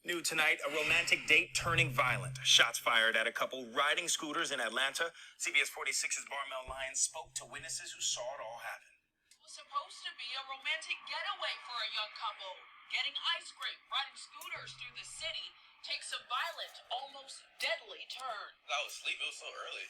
New tonight, a romantic date turning violent. Shots fired at a couple riding scooters in Atlanta. CBS 46's Barmel Lyons spoke to witnesses who saw it all happen. It was supposed to be a romantic getaway for a young couple. Getting ice cream, riding scooters through the city takes a violent, almost deadly turn. I was asleep. It was so early.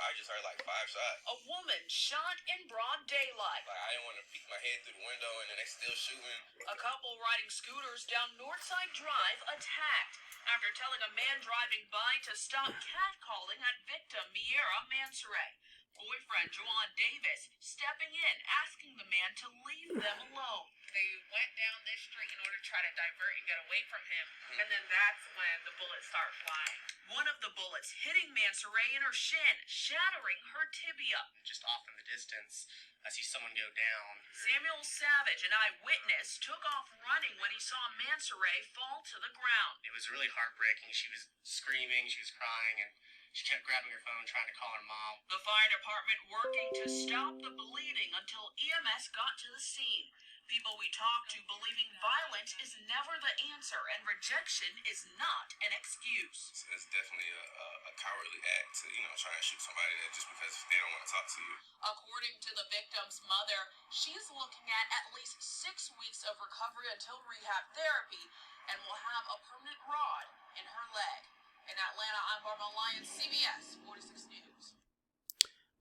I just heard like 5 shots. A woman shot in broad daylight. Like I didn't want to peek my head through the window, and then they still shooting. A couple riding scooters down Northside Drive attacked after telling a man driving by to stop catcalling at victim Miera Mansoray. Boyfriend Juwan Davis stepping in, asking the man to leave them alone. They went down this street in order to try to divert and get away from him, and then that's when the bullets start flying. One of the bullets hitting Mansoray in her shin, shattering her tibia. Just off in the distance, I see someone go down. Samuel Savage, an eyewitness, took off running when he saw Mansoray fall to the ground. It was really heartbreaking. She was screaming, she was crying, and she kept grabbing her phone, trying to call her mom. The fire department working to stop the bleeding until EMS got to the scene. People we talked to believing violence is never the answer and rejection is not an excuse. It's definitely a cowardly act to, try and shoot somebody that just because they don't want to talk to you. According to the victim's mother, she's looking at least 6 weeks of recovery until rehab therapy and will have a permanent rod in her leg. In Atlanta, I'm Barmel Lyons, CBS 46 News.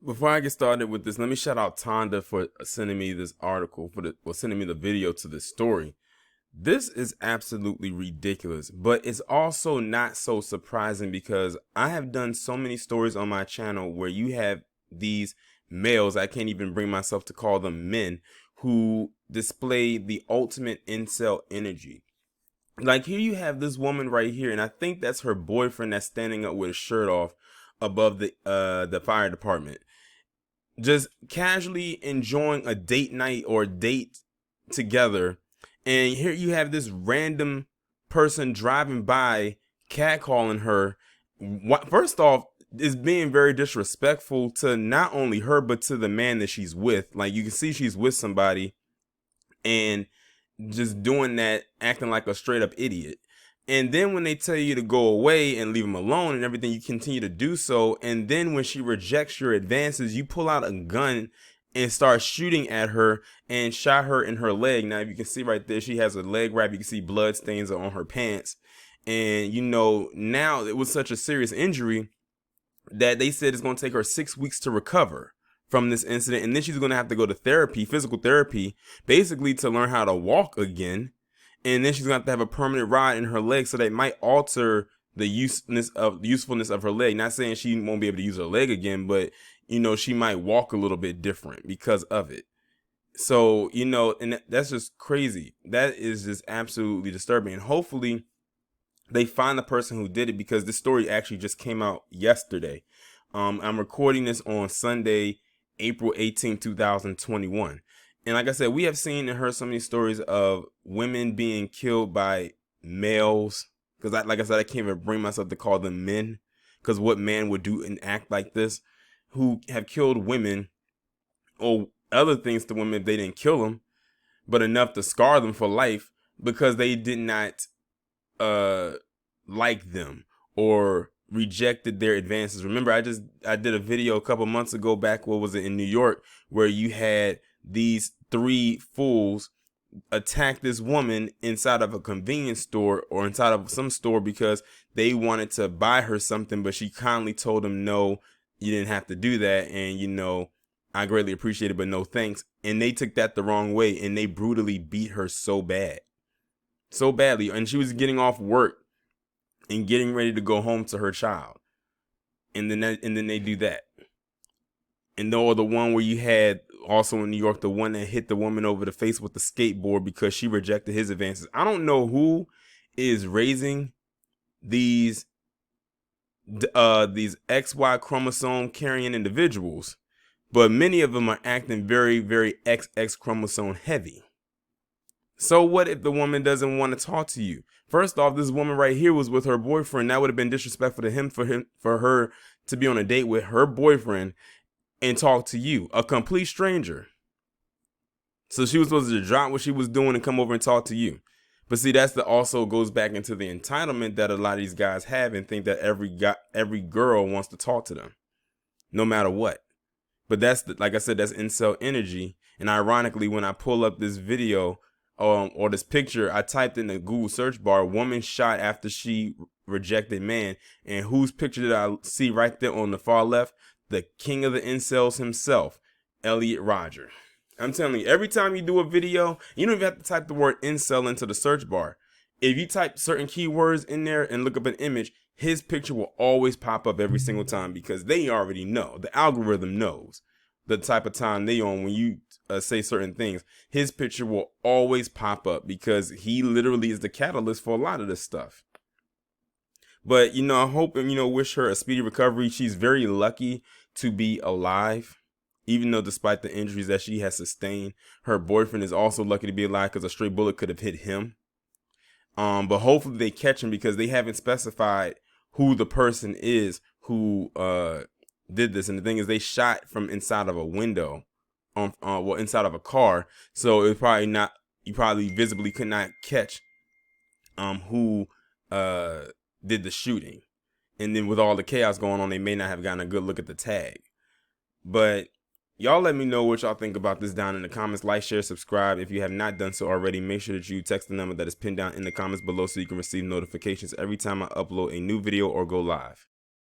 Before I get started with this, let me shout out Tonda for sending me this article, sending me the video to this story. This is absolutely ridiculous, but it's also not so surprising because I have done so many stories on my channel where you have these males, I can't even bring myself to call them men, who display the ultimate incel energy. Like here you have this woman right here, and I think that's her boyfriend that's standing up with his shirt off above the fire department, just casually enjoying a date night or date together. And here you have this random person driving by catcalling her. First off, is being very disrespectful to not only her but to the man that she's with. Like you can see she's with somebody and just doing that, acting like a straight up idiot. And then when they tell you to go away and leave them alone and everything, you continue to do so. And then when she rejects your advances, you pull out a gun and start shooting at her and shot her in her leg. Now, if you can see right there, she has a leg wrap. You can see blood stains on her pants. And, now it was such a serious injury that they said it's going to take her 6 weeks to recover from this incident. And then she's going to have to go to therapy, physical therapy, basically to learn how to walk again. And then she's going to have a permanent rod in her leg, so that might alter the usefulness of her leg. Not saying she won't be able to use her leg again, but, she might walk a little bit different because of it. So, and that's just crazy. That is just absolutely disturbing. And hopefully they find the person who did it, because this story actually just came out yesterday. I'm recording this on Sunday, April 18, 2021. And like I said, we have seen and heard so many stories of women being killed by males. Because like I said, I can't even bring myself to call them men. Because what man would do and act like this? Who have killed women or other things to women if they didn't kill them, but enough to scar them for life because they did not like them or rejected their advances. Remember, I did a video a couple months ago back, what was it, in New York, where you had these 3 fools attack this woman inside of a convenience store or inside of some store because they wanted to buy her something, but she kindly told them, no, you didn't have to do that. And, I greatly appreciate it, but no thanks. And they took that the wrong way and they brutally beat her so badly. And she was getting off work and getting ready to go home to her child. And then they do that. And the one where you had also in New York, the one that hit the woman over the face with the skateboard because she rejected his advances. I don't know who is raising these XY chromosome carrying individuals, but many of them are acting very, very XX chromosome heavy. So what if the woman doesn't want to talk to you? First off, this woman right here was with her boyfriend. That would have been disrespectful to him for her to be on a date with her boyfriend and talk to you, a complete stranger. So she was supposed to drop what she was doing and come over and talk to you. But see, also goes back into the entitlement that a lot of these guys have and think that every girl wants to talk to them, no matter what. But like I said, that's incel energy. And ironically, when I pull up this video or this picture, I typed in the Google search bar, woman shot after she rejected man. And whose picture did I see right there on the far left? The king of the incels himself, Elliot Rodger. I'm telling you, every time you do a video, you don't even have to type the word incel into the search bar. If you type certain keywords in there and look up an image, his picture will always pop up every single time because they already know. The algorithm knows the type of time they on when you say certain things. His picture will always pop up because he literally is the catalyst for a lot of this stuff. But, I hope and, wish her a speedy recovery. She's very lucky to be alive. Even though despite the injuries that she has sustained, her boyfriend is also lucky to be alive because a stray bullet could have hit him. But hopefully they catch him because they haven't specified who the person is who did this. And the thing is, they shot from inside of a window, inside of a car. So it's probably not, you probably visibly could not catch who did the shooting. And then with all the chaos going on, they may not have gotten a good look at the tag. But y'all let me know what y'all think about this down in the comments. Like, share, subscribe. If you have not done so already, make sure that you text the number that is pinned down in the comments below so you can receive notifications every time I upload a new video or go live.